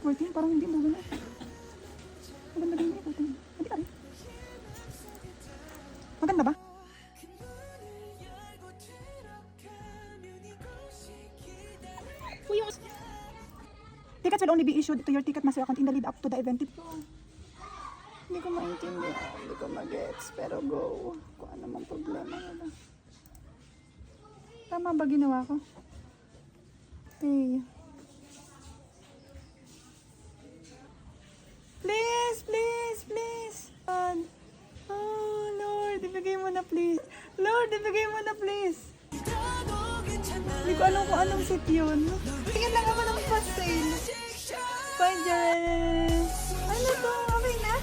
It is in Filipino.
Ano, 14? Parang hindi mo gano'n. Maganda din ito. Hindi ka rin. Maganda ba? Uy, yung... Tickets will only be issued to your Ticketmaster account in the lead up to the event. Hindi ko maintindihan. Hindi ko mag-gets. Pero go. Kung ano mang problema nila. Tama ba ginawa ko? Hey. Please, please, please. Oh, Lord, ibigay mo na please. Lord, ibigay mo na please. Hindi ko alam kung anong seat yun. Tingin lang ako ng fast sale. Bye, Jaren. Ano to? Okay na?